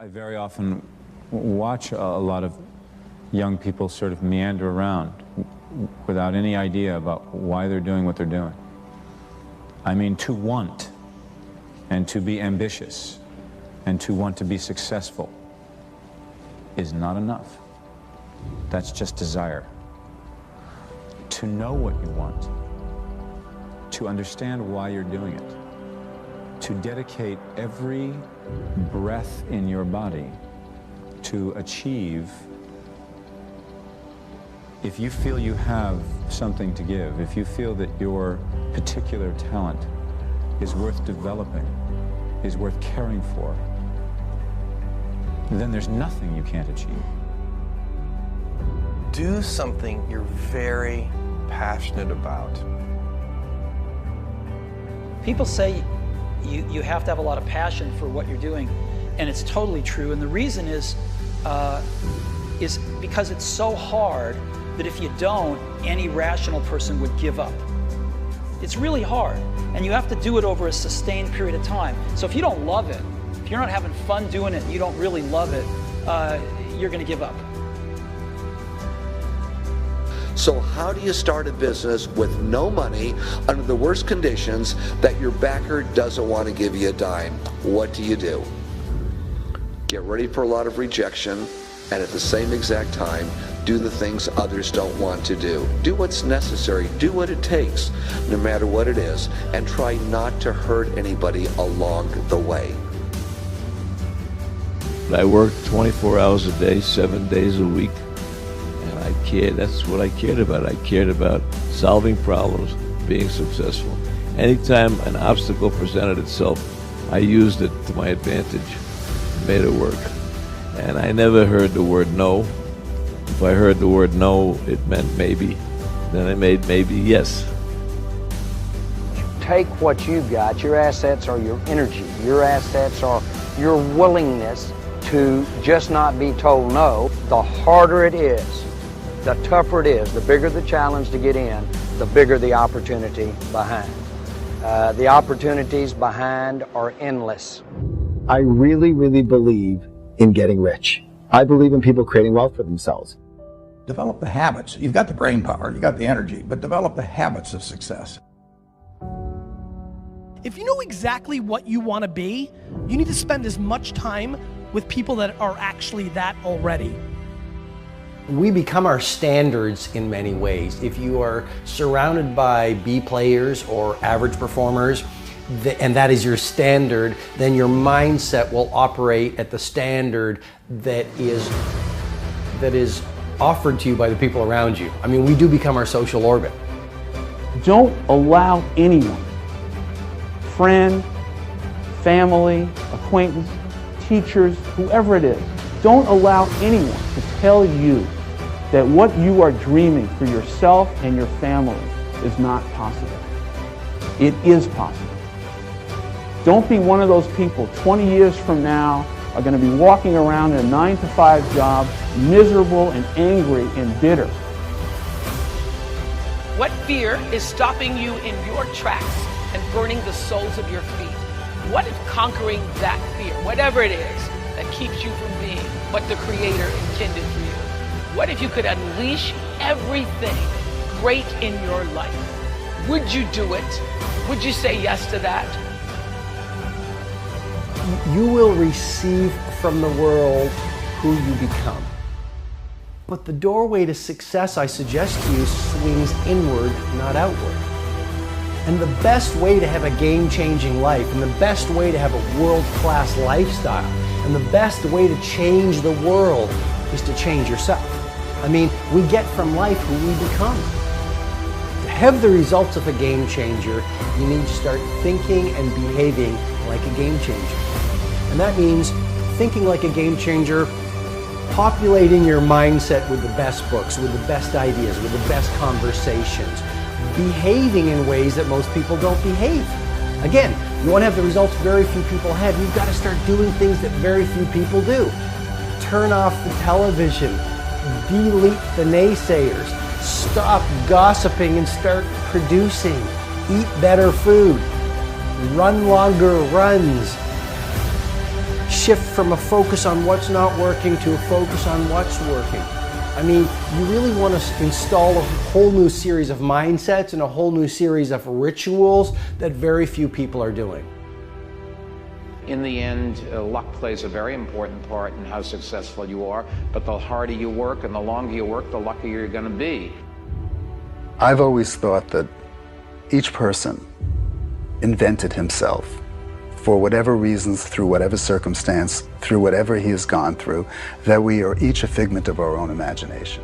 I very often watch a lot of young people sort of meander around without any idea about why they're doing what they're doing. I mean, to want and to be ambitious and to want to be successful is not enough. That's just desire. To know what you want, to understand why you're doing it, to dedicate every breath in your body to achieve. If you feel you have something to give, if you feel that your particular talent is worth developing, is worth caring for, then there's nothing you can't achieve. Do something you're very passionate about. People say you have to have a lot of passion for what you're doing, and it's totally true. And the reason is because it's so hard that if you don't, any rational person would give up. It's really hard, and you have to do it over a sustained period of time. So if you don't love it, if you're not having fun doing it, and you don't really love it, you're going to give up. So how do you start a business with no money under the worst conditions that your backer doesn't want to give you a dime? What do? Get ready for a lot of rejection, and at the same exact time, do the things others don't want to do. Do what's necessary, do what it takes, no matter what it is, and try not to hurt anybody along the way. I worked 24 hours a day, 7 days a week. That's what I cared about. I cared about solving problems, being successful. Anytime an obstacle presented itself, I used it to my advantage, made it work. And I never heard the word no. If I heard the word no, it meant maybe. Then I made maybe yes. Take what you've got. Your assets are your energy. Your assets are your willingness to just not be told no. The harder it is, the tougher it is, the bigger the challenge to get in, the bigger the opportunity behind. The opportunities behind are endless. I really, really believe in getting rich. I believe in people creating wealth for themselves. Develop the habits. You've got the brain power, you've got the energy, but develop the habits of success. If you know exactly what you want to be, you need to spend as much time with people that are actually that already. We become our standards in many ways. If you are surrounded by B players or average performers, and that is your standard, then your mindset will operate at the standard that is offered to you by the people around you. I mean, we do become our social orbit. Don't allow anyone, friend, family, acquaintance, teachers, whoever it is, don't allow anyone to tell you that what you are dreaming for yourself and your family is not possible. It is possible. Don't be one of those people 20 years from now are going to be walking around in a 9-to-5 job, miserable and angry and bitter. What fear is stopping you in your tracks and burning the soles of your feet? What is conquering that fear, whatever it is, that keeps you from being what the Creator intended for you? What if you could unleash everything great in your life? Would you do it? Would you say yes to that? You will receive from the world who you become. But the doorway to success, I suggest to you, swings inward, not outward. And the best way to have a game-changing life, and the best way to have a world-class lifestyle, and the best way to change the world is to change yourself. I mean, we get from life who we become. To have the results of a game changer, you need to start thinking and behaving like a game changer. And that means thinking like a game changer, populating your mindset with the best books, with the best ideas, with the best conversations, behaving in ways that most people don't behave. Again, you want to have the results very few people have, you've got to start doing things that very few people do. Turn off the television. Delete the naysayers. Stop gossiping and start producing. Eat better food. Run longer runs. shift from a focus on what's not working to a focus on what's working. I mean, you really want to install a whole new series of mindsets and a whole new series of rituals that very few people are doing. In the end, luck plays a very important part in how successful you are, but the harder you work and the longer you work, the luckier you're going to be. I've always thought that each person invented himself for whatever reasons, through whatever circumstance, through whatever he has gone through, that we are each a figment of our own imagination.